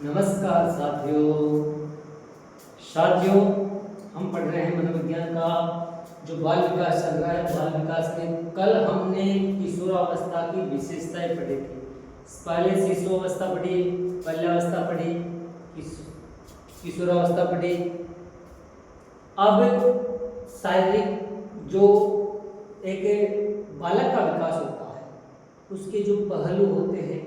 नमस्कार साथियों हम पढ़ रहे हैं मनोविज्ञान का जो बाल विकास चल रहा है। बाल विकास में कल हमने किशोरावस्था की विशेषताएं पढ़ी थी। पहले शिशुअवस्था पढ़ी, बाल्यावस्था पढ़ी, किशोरावस्था पढ़ी। अब शारीरिक जो एक बालक का विकास होता है उसके जो पहलू होते हैं,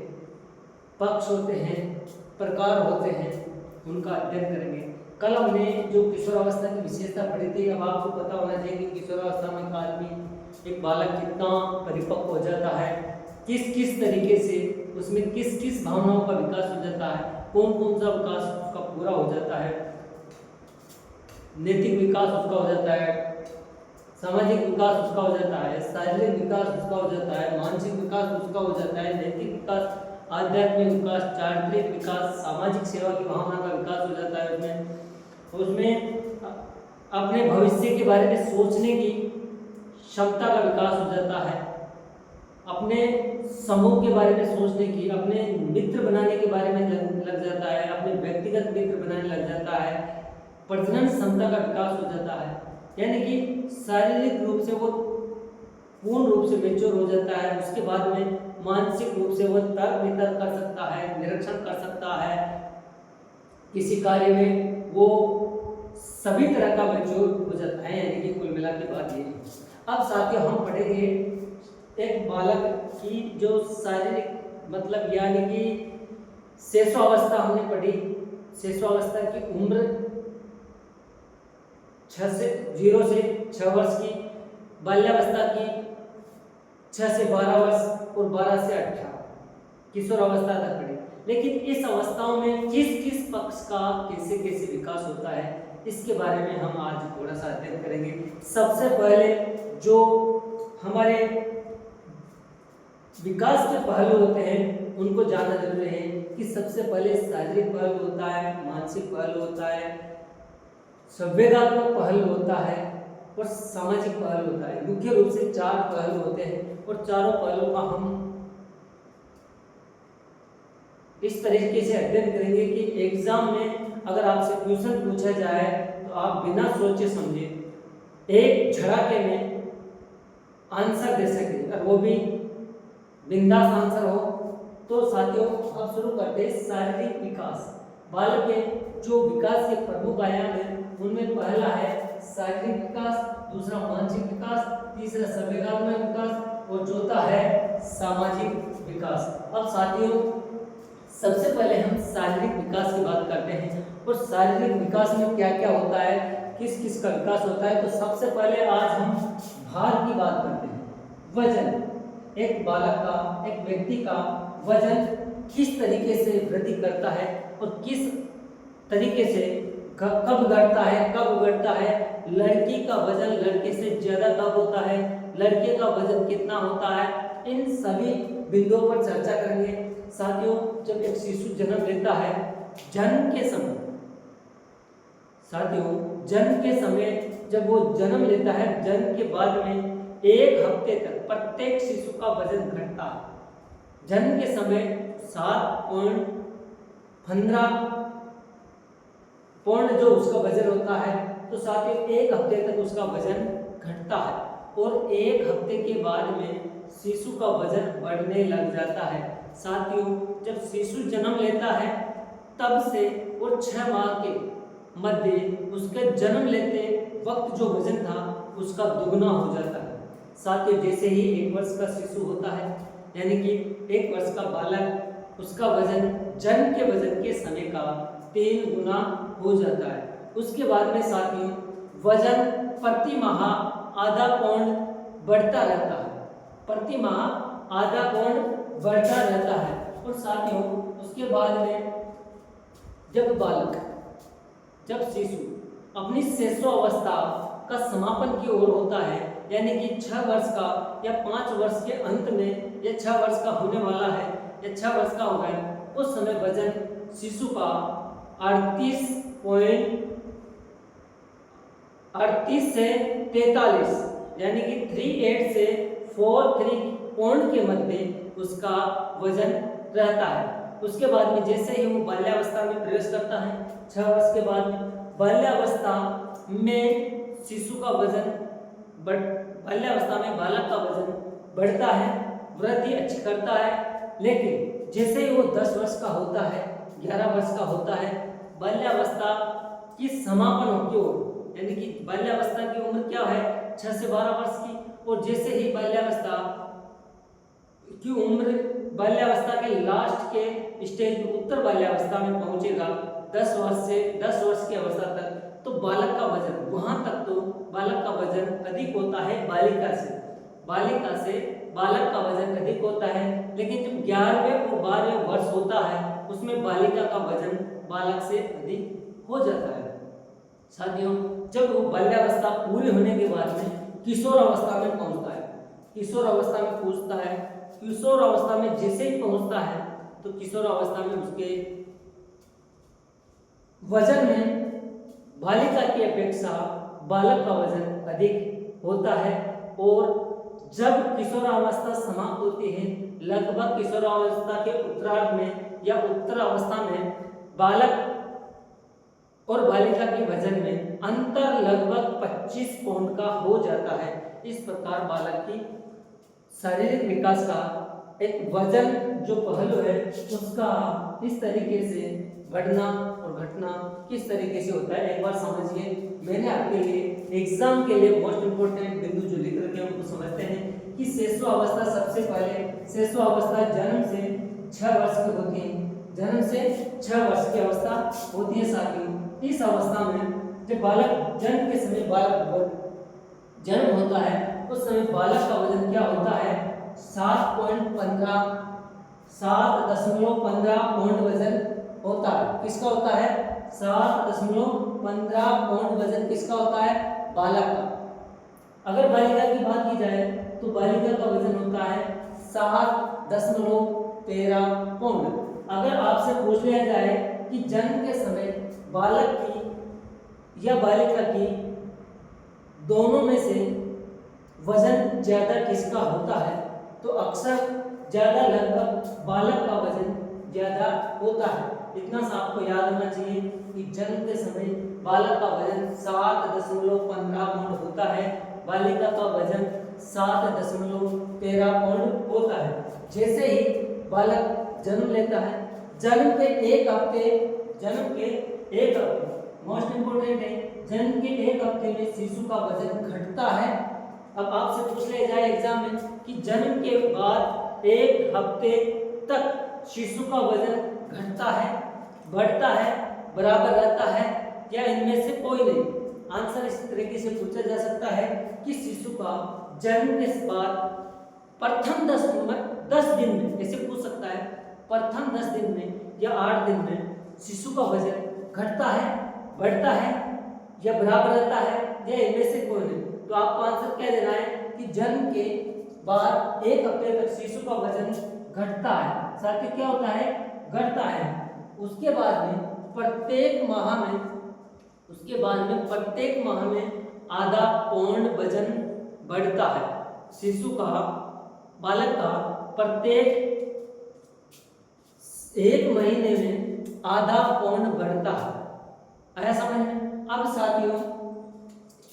पक्ष होते हैं, प्रकार होते हैं, उनका अध्ययन करेंगे। कल हमने जो किशोरावस्था की विशेषता पढ़ी थी। अब आपको पता होना चाहिए कि किशोरावस्था में एक आदमी, एक बालक कितना परिपक्व हो जाता है, किस किस तरीके से उसमें किस किस भावनाओं का विकास हो जाता है, कौन कौन सा विकास उसका पूरा हो जाता है। नैतिक विकास उसका हो जाता है, सामाजिक विकास उसका हो जाता है, शारीरिक विकास उसका हो जाता है, मानसिक विकास उसका हो जाता है, नैतिक विकास, आध्यात्मिक विकास, चारित्रिक विकास, सामाजिक सेवा की भावना का विकास हो जाता है। उसमें अपने भविष्य के बारे में सोचने की क्षमता का विकास हो जाता है, अपने समूह के बारे में सोचने की, अपने मित्र बनाने के बारे में लग जाता है, अपने व्यक्तिगत मित्र बनाने लग जाता है, प्रजनन क्षमता का विकास हो जाता है। यानी कि शारीरिक रूप से वो पूर्ण रूप से मेच्योर हो जाता है। उसके बाद में मानसिक रूप से वो तर्क वितर्क कर सकता है, निरीक्षण कर सकता है, किसी कार्य में वो सभी तरह का मेच्योर हो जाता है। यानी कि कुल मिला के बात ये है। अब साथियों हम पढ़ेंगे एक बालक की जो शारीरिक मतलब यानी कि शिशुअवस्था हमने पढ़ी। शिशुअवस्था की उम्र 0 से 6 वर्ष की, बाल्यावस्था की 6 से 12 वर्ष और 12 से 18 किशोरावस्था तक पढ़ी। लेकिन इस अवस्थाओं में किस किस पक्ष का कैसे कैसे विकास होता है, इसके बारे में हम आज थोड़ा सा अध्ययन करेंगे। सबसे पहले जो हमारे विकास के पहलू होते हैं उनको जानना जरूरी है कि सबसे पहले शारीरिक पहलू होता है, मानसिक पहलू होता है, संवेगात्मक पहलू होता है और सामाजिक पहलू होता है। मुख्य रूप से 4 पहलू होते हैं और चारों पहलुओं का हम इस तरीके से अध्ययन करेंगे कि एग्जाम में अगर आपसे क्वेश्चन पूछा जाए तो आप बिना सोचे समझे एक झड़के में आंसर दे सके, और वो भी बिंदास आंसर हो। तो साथियों अब शुरू करते हैं शारीरिक विकास। बालक के जो विकास के प्रमुख आयाम हैं उनमें पहला है शारीरिक विकास, दूसरा मानसिक विकास, तीसरा संवेगात्मक विकास और चौथा है सामाजिक विकास। अब साथियों सबसे पहले हम शारीरिक विकास की बात करते हैं और शारीरिक विकास में क्या क्या होता है, किस किस का विकास होता है। तो सबसे पहले आज हम भार की बात करते हैं। वजन, एक बालक का, एक व्यक्ति का वजन किस तरीके से वृद्धि करता है और किस तरीके से कब बढ़ता है, कब घटता है। लड़की का वजन लड़के से ज्यादा कब होता है, लड़के का वजन कितना होता है, इन सभी बिंदुओं पर चर्चा करेंगे। साथियों जब एक शिशु जन्म लेता है, जन्म के समय, साथियों जन्म के समय जब वो जन्म लेता है, जन्म के बाद में 1 हफ्ते तक प्रत्येक शिशु का वजन घटता है। जन्म के समय 7.15 पौंड जो उसका वजन होता है, तो साथियों 1 हफ्ते तक उसका वजन घटता है और 1 हफ्ते के बाद में शिशु का वजन बढ़ने लग जाता है। साथियों जब शिशु जन्म लेता है तब से और 6 माह के मध्य उसके जन्म लेते वक्त जो वजन था उसका दुगना हो जाता है। साथियों जैसे ही 1 वर्ष का शिशु होता है, यानी कि 1 वर्ष का बालक, उसका वजन जन्म के वजन के समय का 3 गुना हो जाता है। उसके बाद में साथियों वजन प्रति माह आधा पौंड बढ़ता रहता है, प्रति माह आधा पौंड बढ़ता रहता है। और साथियों उसके बाद में जब शिशु अपनी शिशुअवस्था का समापन की ओर होता है, यानी कि 6 वर्ष का या 5 वर्ष के अंत में, या 6 वर्ष का होने वाला है या 6 वर्ष का हो गया, उस समय वजन शिशु का 38 से 43 यानी कि 38 से 43 पौंड के मध्य उसका वजन रहता है। उसके बाद में जैसे ही वो बाल्यावस्था में प्रवेश करता है 6 वर्ष के बाद में, बाल्यावस्था में शिशु का वजन बाल्यावस्था में बालक का वजन बढ़ता है, वृद्धि अच्छी करता है। लेकिन जैसे ही वो 10 वर्ष का होता है, 11 वर्ष का होता है, बाल्यावस्था की समापन की ओर, यानी कि बाल्यावस्था की उम्र क्या है 6 से 12 वर्ष की, और जैसे ही बाल्यावस्था की उम्र बाल्यावस्था के लास्ट के स्टेज में उत्तर बाल्यावस्था में पहुंचेगा 10 वर्ष की अवस्था तक, तो बालक का वजन वहां तक तो बालक का वजन अधिक होता है बालिका से बालक का वजन अधिक होता है। लेकिन जब 11वें और 12वें वर्ष होता है उसमें बालिका का वजन बालक से अधिक हो जाता है। साथियों, जब वो बाल्यावस्था पूरी होने के बाद में किशोर अवस्था में पहुंचता है, किशोर अवस्था में पहुंचता है, किशोर अवस्था में जैसे ही पहुंचता है तो किशोर अवस्था में उसके वजन में बालिका की अपेक्षा बालक का वजन अधिक होता है। और जब किशोरावस्था समाप्त होती है, लगभग किशोरावस्था के उत्तरार्ध में या उत्तर अवस्था में बालक और बालिका के वजन में अंतर लगभग 25 पाउंड का हो जाता है। इस प्रकार बालक की शारीरिक विकास का एक वजन जो पहलू है उसका इस तरीके से बढ़ना और घटना किस तरीके से होता है, एक बार समझिए। मैंने आपके लिए एग्जाम के लिए मोस्ट इंपोर्टेंट बिंदु जो लिख रखे हैं उनको समझते हैं कि शिशु अवस्था, सबसे पहले शिशु अवस्था जन्म से 6 वर्ष की होती है, जन्म से 6 वर्ष की अवस्था होती है। साथियों, इस अवस्था में जब बालक जन्म के समय बालक जन्म होता है उस समय बालक का वजन क्या होता है 7.15 पाउंड वजन होता है। किसका होता है 7.15 पाउंड वजन किसका होता है बालक का। अगर बालिका की बात की जाए तो बालिका का वजन होता है 7.13 पाउंड। अगर आपसे पूछ लिया जाए कि जन्म के समय बालक की या बालिका की दोनों में से वजन ज्यादा किसका होता है तो अक्सर ज्यादा लगभग बालक का वजन ज्यादा होता है। इतना सा आपको याद होना चाहिए कि जन्म के समय बालक का वजन 7.15 पाउंड होता है, बालिका का वजन 7.13 पाउंड होता है। जैसे ही बालक जन्म लेता है, जन्म के एक हफ्ते मोस्ट इंपोर्टेंट है, जन्म के 1 हफ्ते में शिशु का वजन घटता है। अब आपसे पूछ लिया जाए एग्जाम में कि जन्म के बाद 1 हफ्ते तक शिशु का वजन घटता है, बढ़ता है, बराबर रहता है या इनमें से कोई नहीं। आंसर इस तरीके से पूछा जा सकता है कि शिशु का जन्म के बाद प्रथम 10 दिन में, ऐसे पूछ सकता है, प्रथम 10 दिन में या 8 दिन में शिशु का वजन घटता है, बढ़ता है या बराबर रहता है या इनमें से कोई नहीं। तो आपको आंसर क्या देना है कि जन्म के बाद 1 हफ्ते तक शिशु का वजन घटता है। साथ ही क्या होता है घटता है। उसके बाद में प्रत्येक माह में आधा पाउंड वजन बढ़ता है। शिशु का, बालक का प्रत्येक 1 महीने में आधा पाउंड बढ़ता है। आया समझ में। अब साथियों,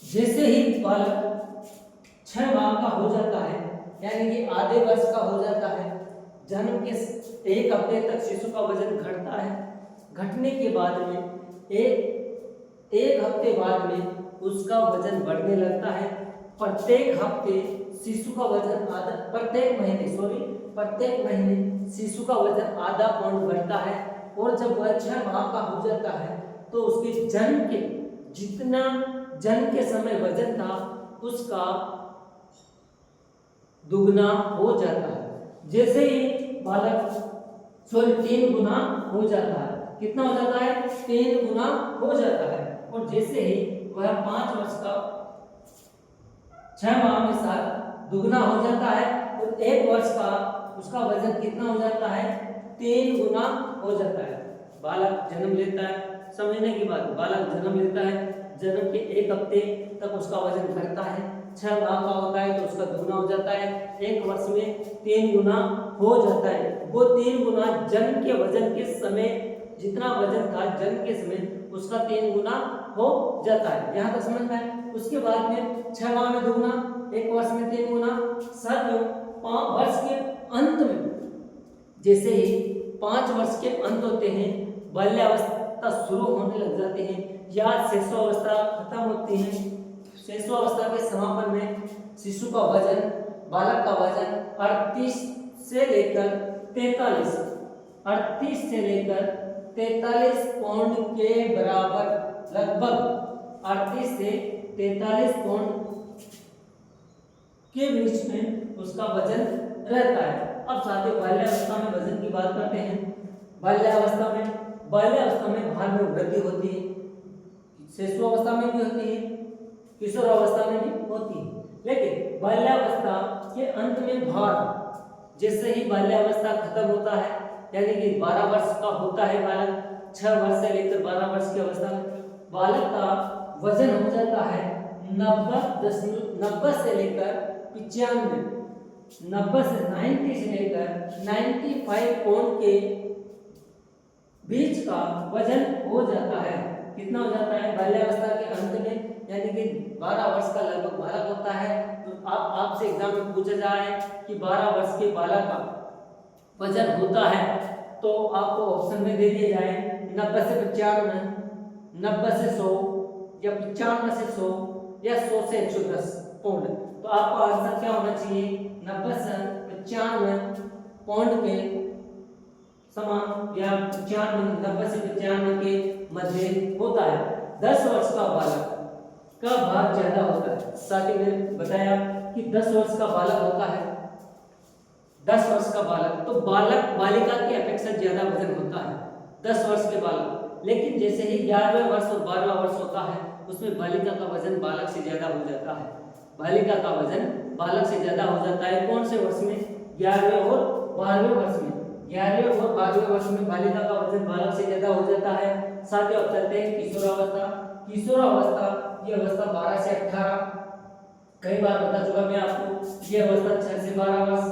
जैसे ही बालक 6 माह का हो जाता है, यानी कि आधे वर्ष का हो जाता है, जन्म के 1 हफ्ते तक शिशु का वजन घटता है। घटने के बाद में एक हफ्ते बाद में उसका वजन बढ़ने लगता है। प्रत्येक महीने शिशु का वजन आधा पाउंड बढ़ता है। और जब वह 6 माह का हो जाता है तो उसके जितना जन्म के समय वजन था उसका दुगना हो जाता है। जैसे ही बालक 3 गुना हो जाता है। कितना हो जाता है 3 गुना हो जाता है। और जैसे ही वह 5 वर्ष का 6 माह में साथ दुगना हो जाता है तो 1 वर्ष का उसका वजन कितना हो जाता है 3 गुना हो जाता है। बालक जन्म लेता है, समझने की बात, बालक जन्म लेता है, जन्म के 1 हफ्ते तक उसका वजन घटता है, 6 माह का होता है तो उसका दुगना हो जाता है, 1 वर्ष में 3 गुना हो जाता है। वो 3 गुना जन्म के वजन के समय, जितना वजन था जन्म के समय उसका 3 गुना हो जाता है। यहाँ तक समझ में आया। उसके बाद में 6 माह में 2 गुना, 1 वर्ष में 3 गुना, साथियों 5 वर्ष के अंत में, जैसे ही 5 वर्ष के अंत होते हैं, बाल्यावस्था शुरू होने लग जाती है या शिशुअवस्था खत्म होती है। शिशुअवस्था के समापन में शिशु का वजन, बालक का वजन 38 से लेकर 43 पाउंड के बराबर, लगभग 38 से 43 पाउंड के बीच में उसका वजन रहता है। अब साथियों बाल्यावस्था में वजन की बात करते हैं। बाल्यावस्था में भार में वृद्धि होती है, शिशुअवस्था में भी होती है, किशोरावस्था में भी होती है। लेकिन बाल्यावस्था के अंत में भार, जैसे ही बाल्यावस्था खत्म होता है, यानी कि 12 वर्ष का होता है बालक, 6 वर्ष से लेकर 12 वर्ष की अवस्था में बालक का वजन हो जाता है 90 से लेकर 95, 90 से 90 से लेकर 95 पाउंड के बीच का वजन हो जाता है। कितना हो जाता है बाल्यावस्था के अंत में, यानी कि 12 वर्ष का लगभग बालक होता है। तो आपसे एग्जाम में पूछा जाए कि 12 वर्ष के बालक का वजन होता है, तो आपको ऑप्शन में दे दिए जाए 90 से 95, 90 से 100 या 95 से 100 या 100 से 110 पाउंड। तो आपका आंसर क्या होना चाहिए? 90 से 95 पाउंड के समान या 90 से 95 के मध्य होता है। 10 वर्ष का बालक का भार ज्यादा होता है। साथ ही मैंने बताया कि 10 वर्ष का बालक होता है, 10 वर्ष का बालक, तो बालक बालिका की अपेक्षा ज्यादा वजन होता है 10 वर्ष के बालक। लेकिन जैसे ही 11वें वर्ष और 12वां वर्ष होता है, उसमें बालिका का वजन बालक से ज्यादा हो जाता है। बालिका का वजन बालक से ज्यादा हो जाता है। कौन से वर्ष में? 11वें और 12वें वर्ष में। 11वें और 12वें वर्ष में बालिका का वजन बालक से ज्यादा हो जाता है। साथ ही अब चलते हैं किशोरावस्था। किशोरावस्था ये अवस्था 12 से 18, कई बार बता चुका मैं आपको, ये अवस्था 6 से 12 वर्ष।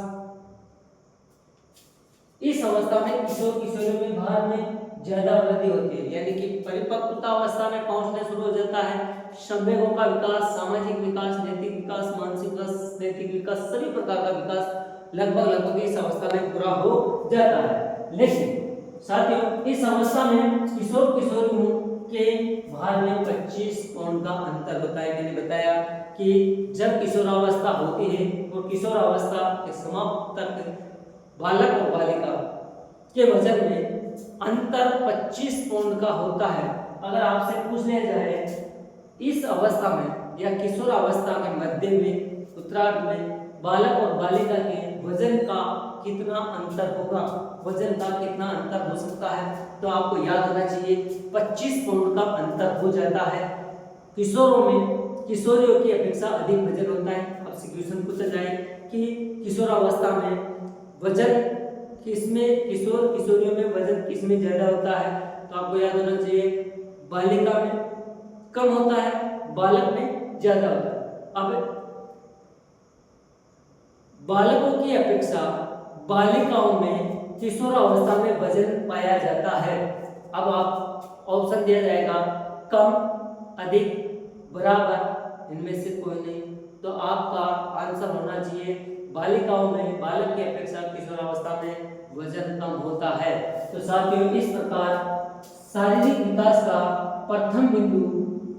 इस अवस्था में किशोर किशोरियों में भार में ज्यादा वृद्धि होती है, यानी कि परिपक्वता अवस्था में पहुंचने शुरू हो जाता है। संवेगों का विकास, सामाजिक विकास, नैतिक विकास, मानसिक विकास, नैतिक विकास, सभी प्रकार का विकास लगभग इस अवस्था में पूरा हो जाता है। लेकिन साथियों इस अवस्था में किशोर किशोरियों के भार में 25 पाउंड का अंतर होता है। मैंने बताया कि जब किशोरावस्था होती है तो किशोरावस्था के समाप्त तक बालक और बालिका के वजन में अंतर 25 पाउंड का होता है। अगर आपसे पूछ लिया जाए इस अवस्था में या किशोरावस्था के मध्य में, उत्तरार्ध में बालक और बालिका के वजन का कितना अंतर होगा, वजन का कितना अंतर हो सकता है, तो आपको याद होना चाहिए 25 पाउंड का अंतर हो जाता है। किशोरों में किशोरियों की अपेक्षा अधिक वजन होता है। आपसे क्वेश्चन पूछा जाए कि किशोरावस्था में वजन किसमें, किशोर किशोरियों में वजन किसमें ज्यादा होता है, तो आपको याद होना चाहिए बालिका में कम होता है, बालक में ज्यादा होता है। अब बालकों की अपेक्षा बालिकाओं में किशोरावस्था में वजन पाया जाता है। अब आप ऑप्शन दिया जाएगा कम, अधिक, बराबर, इनमें से कोई नहीं, तो आपका आंसर होना चाहिए बालिकाओं में बालक की अपेक्षा किशोरावस्था में वजन कम होता है। तो साथियों इस प्रकार शारीरिक विकास का प्रथम बिंदु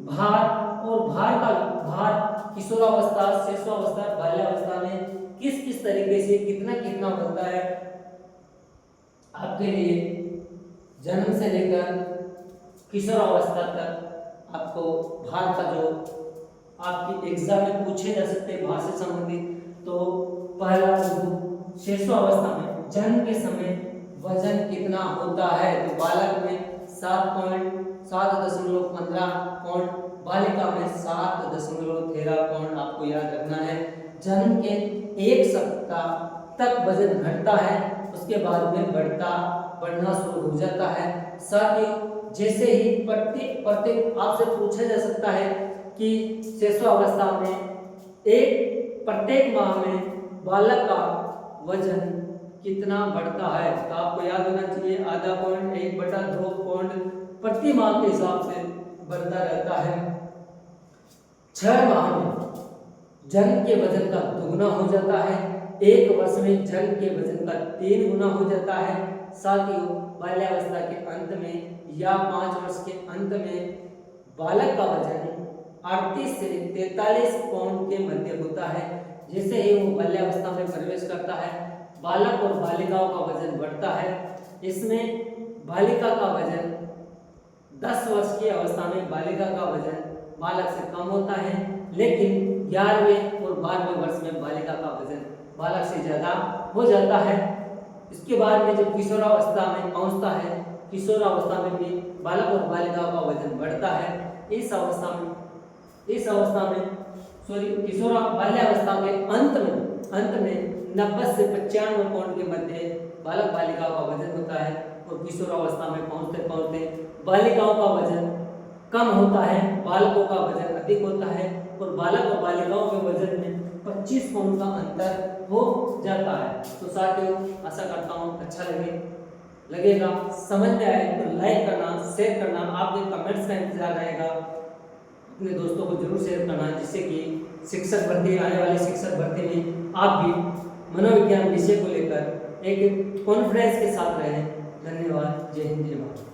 भार, और भार किशोरावस्था, शिशुअवस्था, बाल्यावस्था में किस किस तरीके से कितना कितना बनता है, आपके लिए जन्म से लेकर किशोरावस्था तक आपको भार का जो आपकी एग्जाम में पूछे जा सकते हैं भार से संबंधित। तो पहला बिंदु शिशुअवस्था में जन्म के समय वजन कितना होता है, तो बालक में 7.15 पाउंड, बालिका में 7.13 पाउंड आपको याद रखना है। जन्म के 1 सप्ताह तक वजन घटता है, उसके बाद में बढ़ना शुरू हो जाता है। साथ ही जैसे ही प्रत्येक आपसे पूछा जा सकता है कि शिशुअवस्था में प्रत्येक माह में बालक का वजन कितना बढ़ता है, तो आपको याद होना चाहिए आधा पॉइंट 1/2 पॉइंट प्रति माह के हिसाब से बढ़ता रहता है। 6 माह में जन के वजन का दुगना हो जाता है, 1 वर्ष में जन के वजन का 3 गुना हो जाता है। साथियों, बाल्यावस्था के अंत में या 5 वर्ष के अंत में बालक का वजन 38 से 43 पाउंड के मध्य होता है। जैसे ही वो बाल्यावस्था में प्रवेश करता है, बालक और बालिकाओं का वजन बढ़ता है। इसमें बालिका का वजन 10 वर्ष की अवस्था में बालिका का वजन बालक से कम होता है, लेकिन 11वें और 12वें वर्ष में बालिका का वजन बालक से ज़्यादा हो जाता है। इसके बाद में जब किशोरावस्था में पहुंचता है, किशोरावस्था में भी बालक और बालिकाओं का वजन बढ़ता है। इस अवस्था में बाल्यावस्था के अंत में 90 से 95 पाउंड के मध्य बालक बालिकाओं का वजन होता है, और किशोरावस्था में पहुंचते पहुंचते बालिकाओं का वजन कम होता है, बालकों का वजन अधिक होता है, और बालक और बालिकाओं के वजन में 25 पाउंड का अंतर हो जाता है। तो साथियों, आशा करता हूँ अच्छा लगेगा, समझ में आए तो लाइक करना, शेयर करना, आपके कमेंट्स का इंतजार रहेगा। अपने दोस्तों को जरूर शेयर करना, जिससे कि शिक्षक भर्ती, आने वाली शिक्षक भर्ती में आप भी मनोविज्ञान विषय को लेकर एक कॉन्फिडेंस के साथ रहें। धन्यवाद। जय हिंद, जय भारत।